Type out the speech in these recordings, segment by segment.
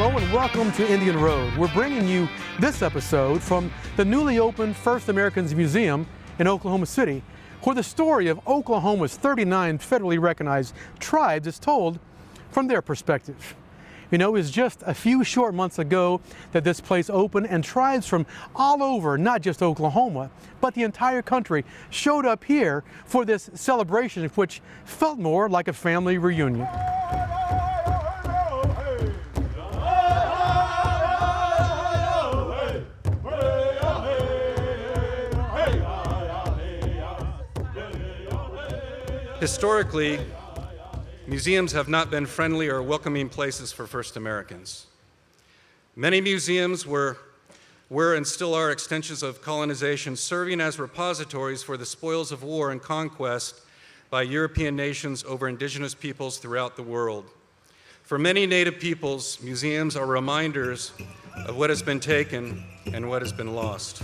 Hello and welcome to Indian Road. We're bringing you this episode from the newly opened First Americans Museum in Oklahoma City, where the story of Oklahoma's 39 federally recognized tribes is told from their perspective. You know, it was just a few short months ago that this place opened, and tribes from all over, not just Oklahoma, but the entire country showed up here for this celebration, which felt more like a family reunion. Historically, museums have not been friendly or welcoming places for First Americans. Many museums were and still are extensions of colonization, serving as repositories for the spoils of war and conquest by European nations over indigenous peoples throughout the world. For many Native peoples, museums are reminders of what has been taken and what has been lost.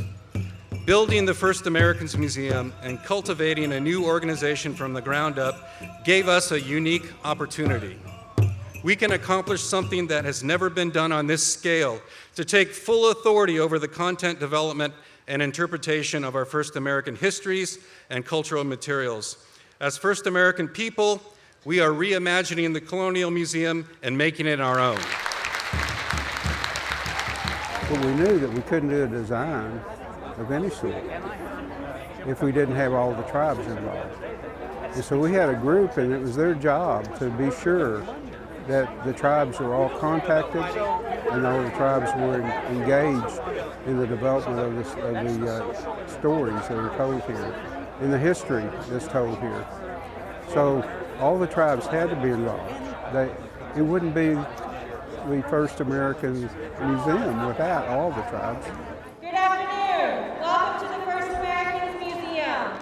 Building the First Americans Museum and cultivating a new organization from the ground up gave us a unique opportunity. We can accomplish something that has never been done on this scale, to take full authority over the content development and interpretation of our First American histories and cultural materials. As First American people, we are reimagining the Colonial Museum and making it our own. Well, we knew that we couldn't do a design of any sort if we didn't have all the tribes involved. And so we had a group, and it was their job to be sure that the tribes were all contacted and all the tribes were engaged in the development of the stories that are told here, in the history that's told here. So all the tribes had to be involved. It wouldn't be the First American Museum without all the tribes. Good afternoon. Welcome to the First Americans Museum.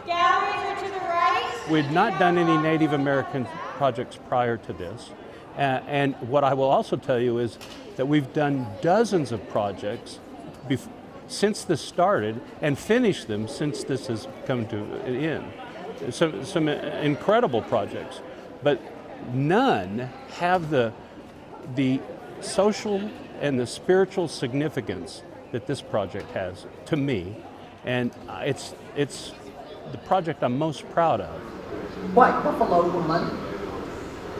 Galleries are to the right. We'd not done any Native American projects prior to this. And what I will also tell you is that we've done dozens of projects since this started and finished them since this has come to an end. Some incredible projects, but none have the social and the spiritual significance that this project has to me, and it's the project I'm most proud of. White Buffalo woman,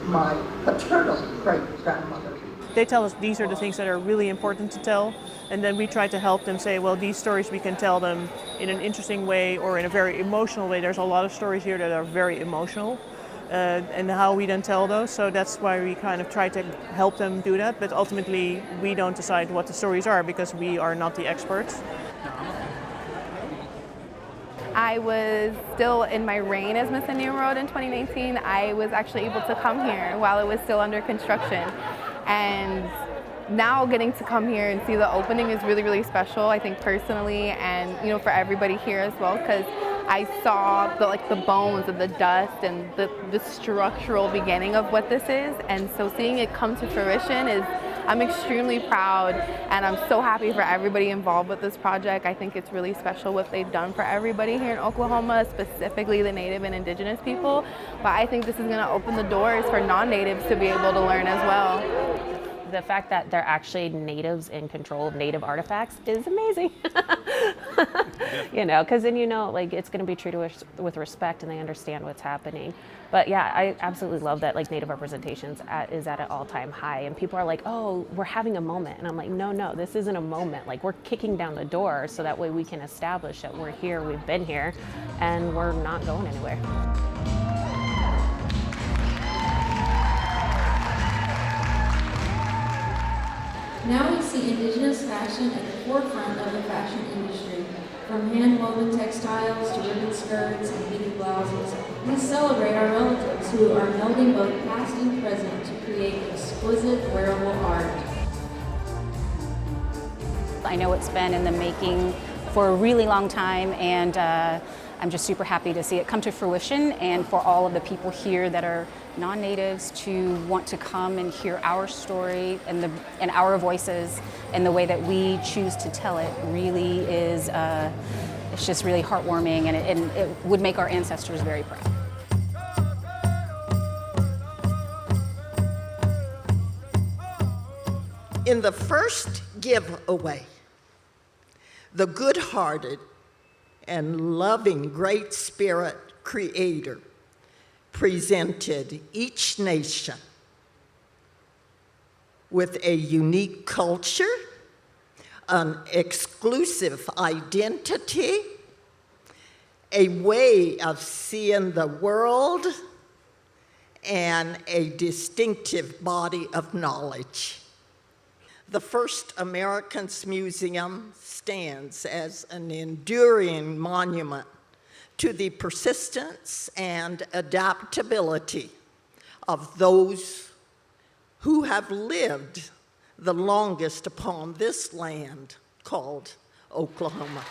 my paternal great-grandmother. They tell us these are the things that are really important to tell, and then we try to help them say, well, these stories we can tell them in an interesting way or in a very emotional way. There's a lot of stories here that are very emotional, and how we then tell those. So that's why we kind of try to help them do that, but ultimately we don't decide what the stories are because we are not the experts. I was still in my reign as Miss Indian Road in 2019. I was actually able to come here while it was still under construction. And now getting to come here and see the opening is really, really special, I think personally, and for everybody here as well, because I saw the bones and the dust and the structural beginning of what this is. And so seeing it come to fruition I'm extremely proud, and I'm so happy for everybody involved with this project. I think it's really special what they've done for everybody here in Oklahoma, specifically the Native and Indigenous people. But I think this is going to open the doors for non-Natives to be able to learn as well. The fact that they're actually natives in control of native artifacts is amazing. Because then it's going to be treated with respect, and they understand what's happening. But yeah, I absolutely love that native representations is at an all-time high, and people are like, oh, we're having a moment, and I'm like, no, this isn't a moment. We're kicking down the door so that way we can establish that we're here, we've been here, and we're not going anywhere. Now we see Indigenous fashion at the forefront of the fashion industry. From hand-woven textiles to ribbon skirts and beaded blouses, we celebrate our relatives who are melding both past and present to create exquisite wearable art. I know it's been in the making for a really long time, and I'm just super happy to see it come to fruition, and for all of the people here that are non-natives to want to come and hear our story and our voices and the way that we choose to tell it really is it's just really heartwarming, and it would make our ancestors very proud. In the first giveaway, the good-hearted and loving Great Spirit Creator presented each nation with a unique culture, an exclusive identity, a way of seeing the world, and a distinctive body of knowledge. The First Americans Museum stands as an enduring monument to the persistence and adaptability of those who have lived the longest upon this land called Oklahoma.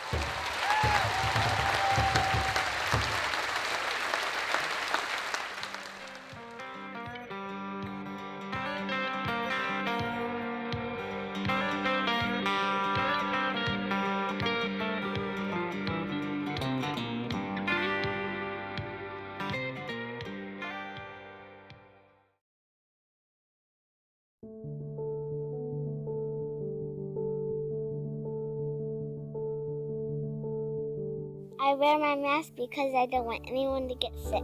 I wear my mask because I don't want anyone to get sick.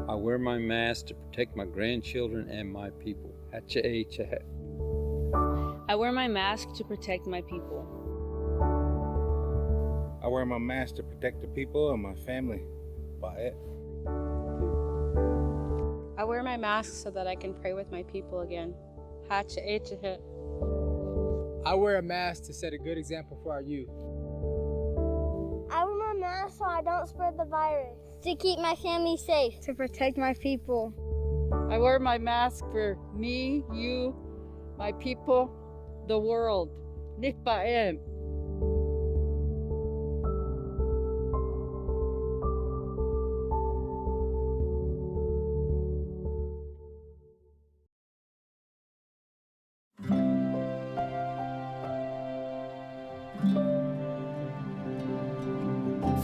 I wear my mask to protect my grandchildren and my people. Hacha. I wear my mask to protect my people. I wear my mask to protect the people and my family. By it. I wear my mask so that I can pray with my people again. Hacha. I wear a mask to set a good example for our youth. I wear my mask so I don't spread the virus. To keep my family safe. To protect my people. I wear my mask for me, you, my people, the world. Nipa'em.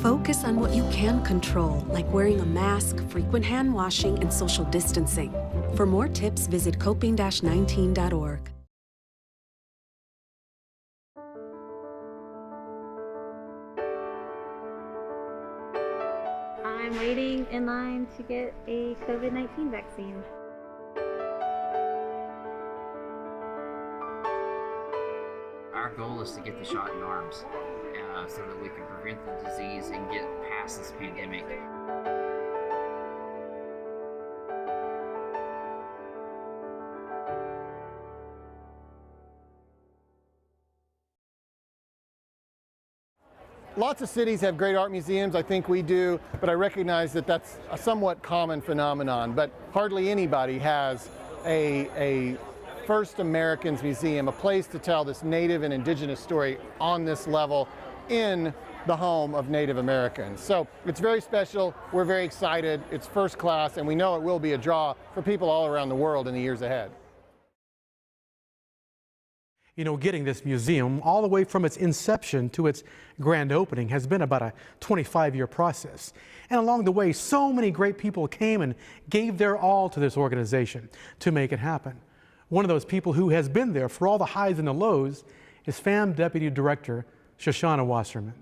Focus on what you can control, like wearing a mask, frequent hand washing, and social distancing. For more tips, visit coping-19.org. I'm waiting in line to get a COVID-19 vaccine. Our goal is to get the shot in arms so that we can prevent the disease and get past this pandemic. Lots of cities have great art museums, I think we do, but I recognize that that's a somewhat common phenomenon, but hardly anybody has a First Americans Museum, a place to tell this Native and Indigenous story on this level in the home of Native Americans. So it's very special, we're very excited, it's first class, and we know it will be a draw for people all around the world in the years ahead. You know, getting this museum all the way from its inception to its grand opening has been about a 25-year process. And along the way, so many great people came and gave their all to this organization to make it happen. One of those people who has been there for all the highs and the lows is FAM Deputy Director Shoshana Wasserman.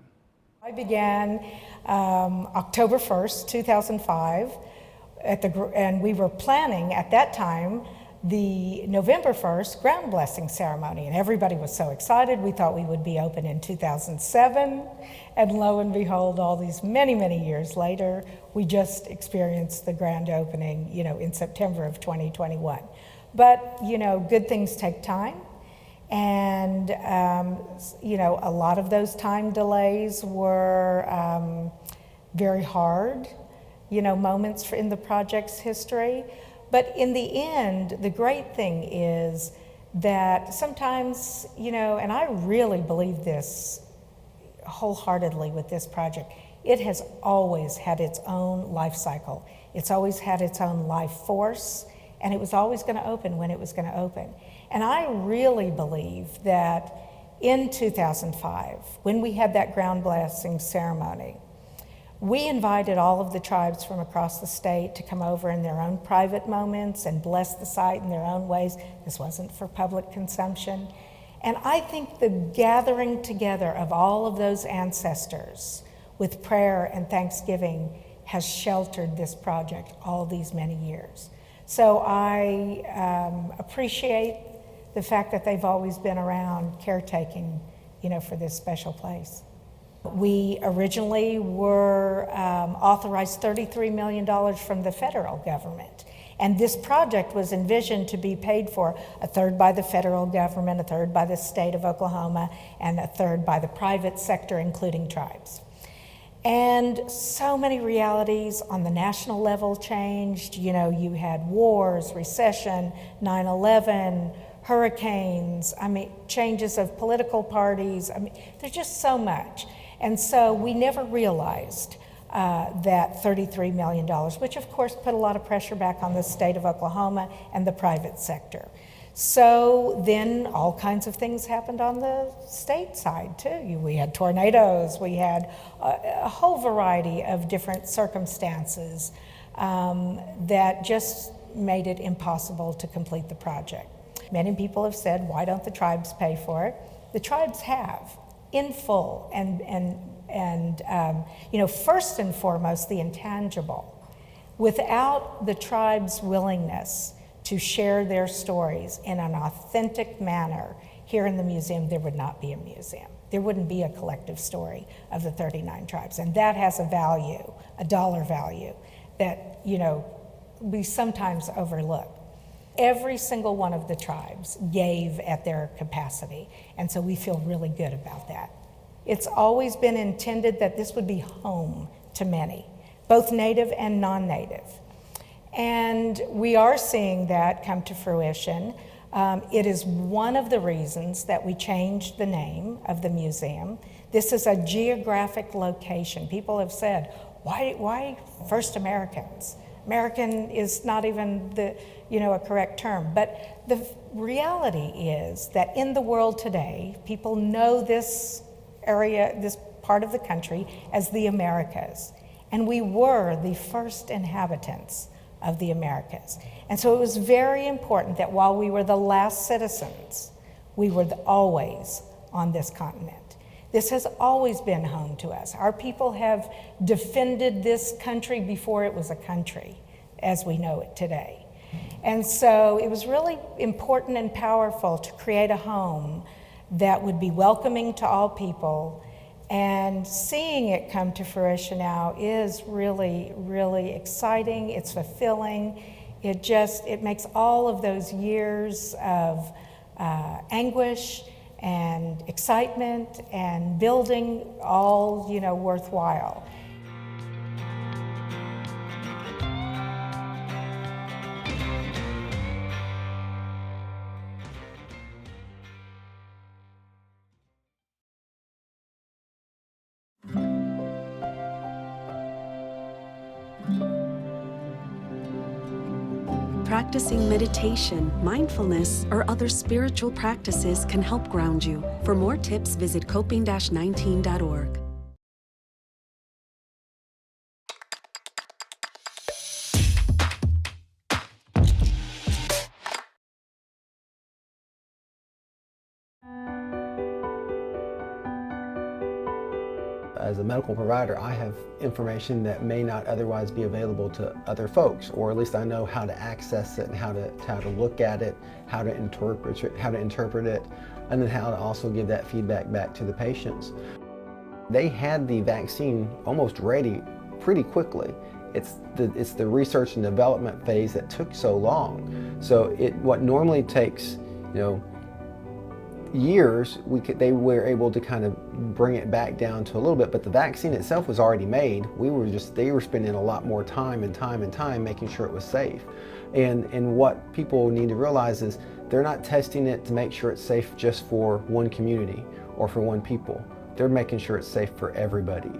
I began October 1st, 2005, and we were planning at that time the November 1st ground blessing ceremony, and everybody was so excited. We thought we would be open in 2007, and lo and behold, all these many, many years later, we just experienced the grand opening, in September of 2021. But, good things take time. And, a lot of those time delays were very hard, moments in the project's history. But in the end, the great thing is that sometimes, and I really believe this wholeheartedly with this project, it has always had its own life cycle. It's always had its own life force, and it was always going to open when it was going to open. And I really believe that in 2005, when we had that ground blessing ceremony, We invited all of the tribes from across the state to come over in their own private moments and bless the site in their own ways. This wasn't for public consumption. And I think the gathering together of all of those ancestors with prayer and thanksgiving has sheltered this project all these many years. So I appreciate the fact that they've always been around caretaking, for this special place. We originally were authorized $33 million from the federal government. And this project was envisioned to be paid for a third by the federal government, a third by the state of Oklahoma, and a third by the private sector, including tribes. And so many realities on the national level changed. You had wars, recession, 9/11, hurricanes, changes of political parties. There's just so much. And so we never realized that $33 million, which of course put a lot of pressure back on the state of Oklahoma and the private sector. So then all kinds of things happened on the state side too. We had tornadoes, we had a whole variety of different circumstances that just made it impossible to complete the project. Many people have said, why don't the tribes pay for it? The tribes have, in full, and first and foremost, the intangible. Without the tribe's willingness to share their stories in an authentic manner here in the museum, there would not be a museum. There wouldn't be a collective story of the 39 tribes. And that has a value, a dollar value, that, we sometimes overlook. Every single one of the tribes gave at their capacity, and so we feel really good about that. It's always been intended that this would be home to many, both native and non-native. And we are seeing that come to fruition. It is one of the reasons that we changed the name of the museum. This is a geographic location. People have said, why First Americans? American is not even a correct term. But the reality is that in the world today, people know this area, this part of the country, as the Americas. And we were the first inhabitants of the Americas. And so it was very important that while we were the last citizens, we were always on this continent. This has always been home to us. Our people have defended this country before it was a country, as we know it today. And so it was really important and powerful to create a home that would be welcoming to all people. And seeing it come to fruition now is really, really exciting. It's fulfilling. It makes all of those years of anguish and excitement and building all, worthwhile. Practicing meditation, mindfulness, or other spiritual practices can help ground you. For more tips, visit coping-19.org. As a medical provider, I have information that may not otherwise be available to other folks, or at least I know how to access it and how to look at it, how to interpret it, and then how to also give that feedback back to the patients. They had the vaccine almost ready pretty quickly. It's the research and development phase that took so long. So what normally takes, years, they were able to kind of bring it back down to a little bit, but the vaccine itself was already made. They were spending a lot more time making sure it was safe. And what people need to realize is they're not testing it to make sure it's safe just for one community or for one people. They're making sure it's safe for everybody.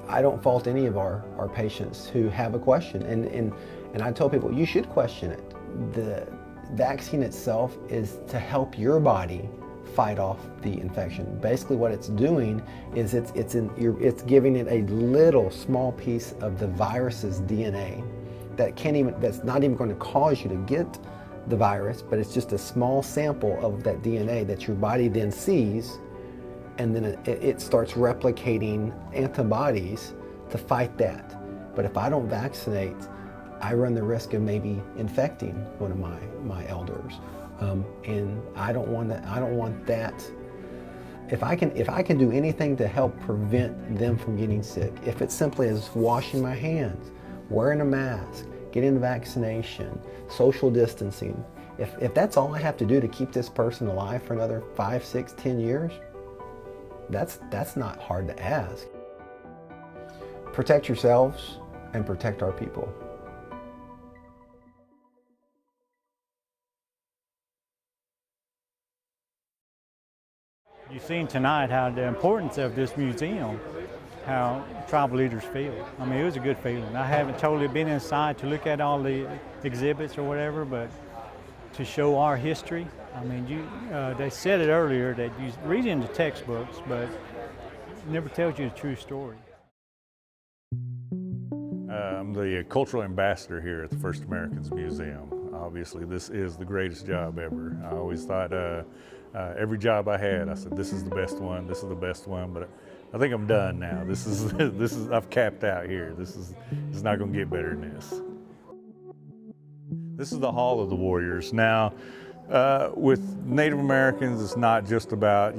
I don't fault any of our patients who have a question, and I tell people you should question it. The vaccine itself is to help your body fight off the infection. Basically what it's doing is it's giving it a little small piece of the virus's DNA that's not even going to cause you to get the virus, but it's just a small sample of that DNA that your body then sees, and then it starts replicating antibodies to fight that. But if I don't vaccinate, I run the risk of maybe infecting one of my elders, and I don't want that. I don't want that. If I can do anything to help prevent them from getting sick, if it's simply as washing my hands, wearing a mask, getting the vaccination, social distancing, if that's all I have to do to keep this person alive for another 5, 6, 10 years, that's not hard to ask. Protect yourselves and protect our people. You've seen tonight how the importance of this museum, how tribal leaders feel. I mean, it was a good feeling. I haven't totally been inside to look at all the exhibits or whatever, but to show our history. I mean, they said it earlier that you read in the textbooks, but it never tells you the true story. I'm the cultural ambassador here at the First Americans Museum. Obviously, this is the greatest job ever. I always thought every job I had, I said, this is the best one, this is the best one, but I think I'm done now. This is I've capped out here. It's not going to get better than this. This is the Hall of the Warriors. Now, with Native Americans, it's not just about,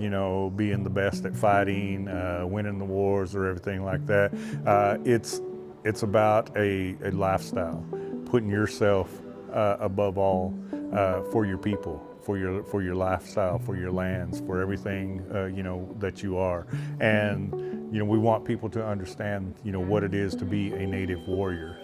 being the best at fighting, winning the wars or everything like that. It's about a lifestyle, putting yourself above all for your people, for your lifestyle, for your lands, for everything that you are. And we want people to understand what it is to be a Native warrior.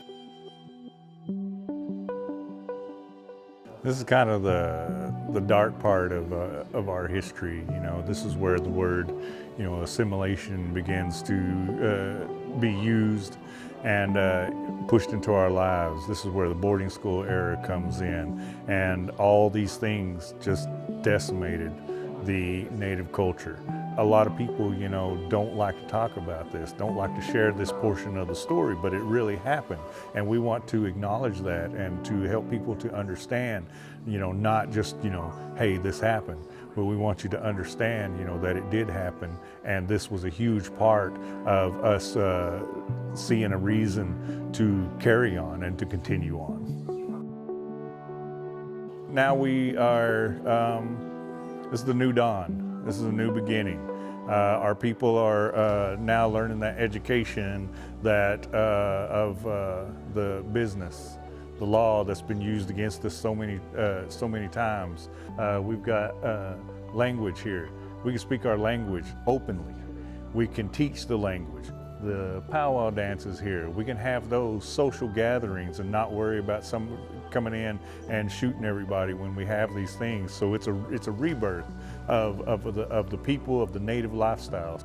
This is kind of the dark part of our history. This is where the word assimilation begins to be used and pushed into our lives. This is where the boarding school era comes in, and all these things just decimated the Native culture. A lot of people, don't like to talk about this, don't like to share this portion of the story, but it really happened. And we want to acknowledge that and to help people to understand, not just, hey, this happened, but we want you to understand, that it did happen. And this was a huge part of us seeing a reason to carry on and to continue on. Now we are, this is the new dawn. This is a new beginning. Our people are now learning that education that of the business, the law that's been used against us so many times. We've got language here. We can speak our language openly. We can teach the language. The powwow dances here, we can have those social gatherings and not worry about some coming in and shooting everybody when we have these things. So it's a rebirth of the people, of the Native lifestyles.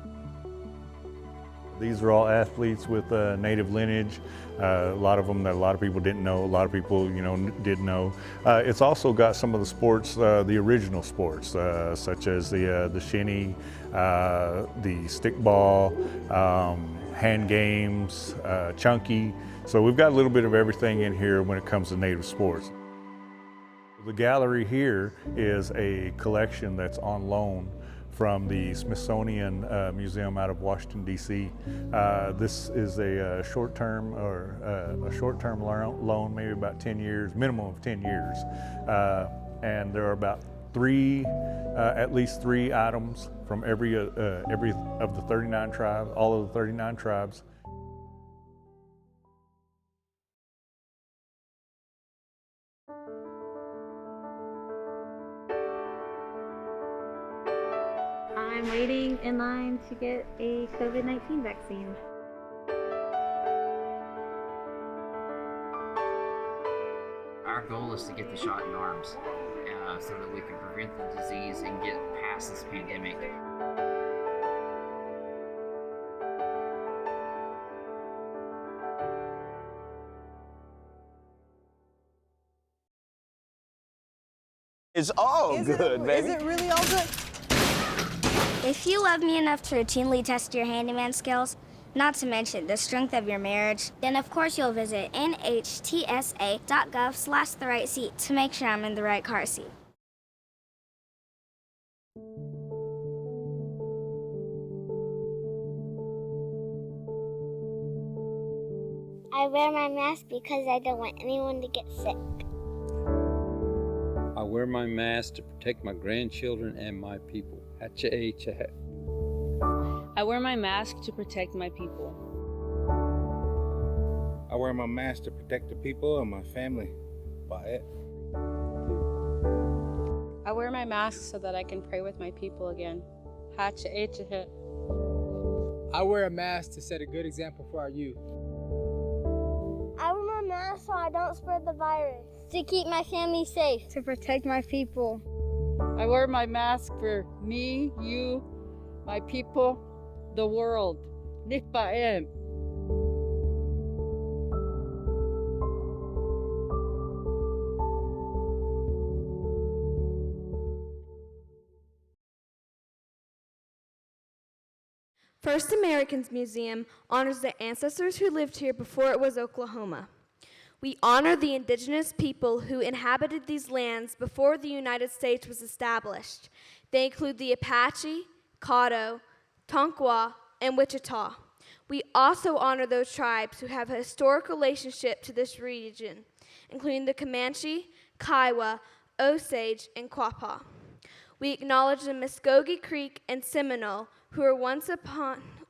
These are all athletes with Native lineage. A lot of them that a lot of people didn't know, a lot of people did know. It's also got some of the sports, the original sports, such as the shinny, the stickball, hand games, chunky. So we've got a little bit of everything in here when it comes to Native sports. The gallery here is a collection that's on loan from the Smithsonian Museum out of Washington, D.C. This is a short-term loan, maybe about 10 years, minimum of 10 years. And there are about at least three items from every of the 39 tribes, all of the 39 tribes. I'm waiting in line to get a COVID-19 vaccine. Our goal is to get the shot in arms so that we can prevent the disease and get past this pandemic. It's all good, baby. Is it really all good? If you love me enough to routinely test your handyman skills, not to mention the strength of your marriage, then of course you'll visit nhtsa.gov/the-right-seat to make sure I'm in the right car seat. I wear my mask because I don't want anyone to get sick. I wear my mask to protect my grandchildren and my people. Hacha. I wear my mask to protect my people. I wear my mask to protect the people and my family. Bye. I wear my mask so that I can pray with my people again. Hacha. I wear a mask to set a good example for our youth. I wear my mask so I don't spread the virus. To keep my family safe. To protect my people. I wear my mask for me, you, my people, the world. Nitpaem. First Americans Museum honors the ancestors who lived here before it was Oklahoma. We honor the indigenous people who inhabited these lands before the United States was established. They include the Apache, Caddo, Tonkawa, and Wichita. We also honor those tribes who have a historic relationship to this region, including the Comanche, Kiowa, Osage, and Quapaw. We acknowledge the Muskogee Creek and Seminole, who were once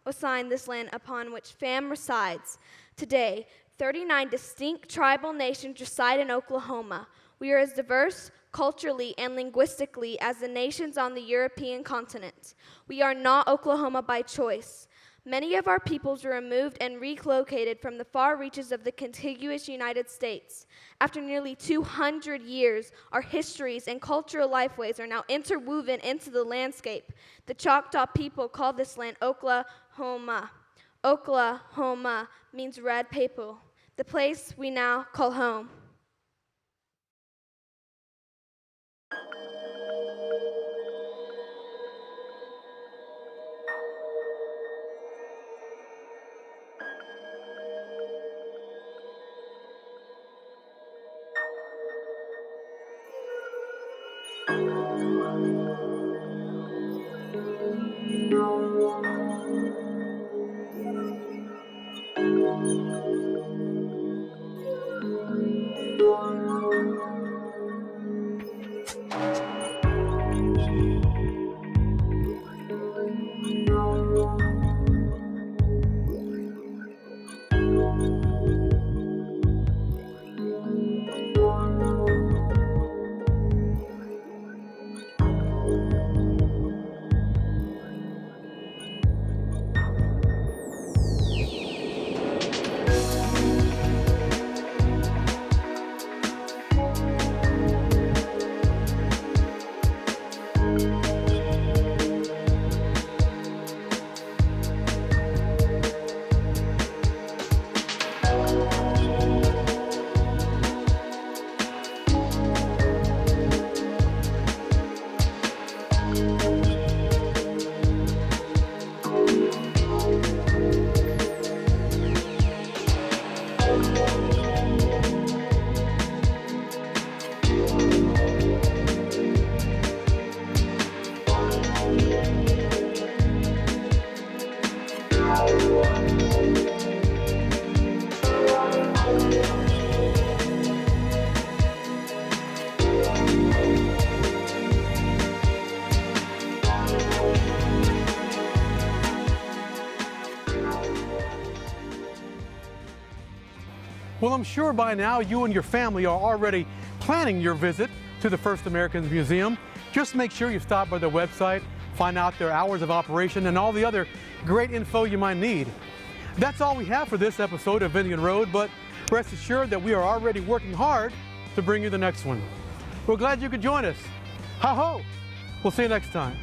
assigned this land upon which FAM resides. Today, 39 distinct tribal nations reside in Oklahoma. We are as diverse culturally and linguistically as the nations on the European continent. We are not Oklahoma by choice. Many of our peoples were removed and relocated from the far reaches of the contiguous United States. After nearly 200 years, our histories and cultural lifeways are now interwoven into the landscape. The Choctaw people call this land Oklahoma. Oklahoma means red people, the place we now call home. Well, I'm sure by now you and your family are already planning your visit to the First Americans Museum. Just make sure you stop by their website, find out their hours of operation, and all the other great info you might need. That's all we have for this episode of Indian Road, but rest assured that we are already working hard to bring you the next one. We're glad you could join us. Ha-ho! We'll see you next time.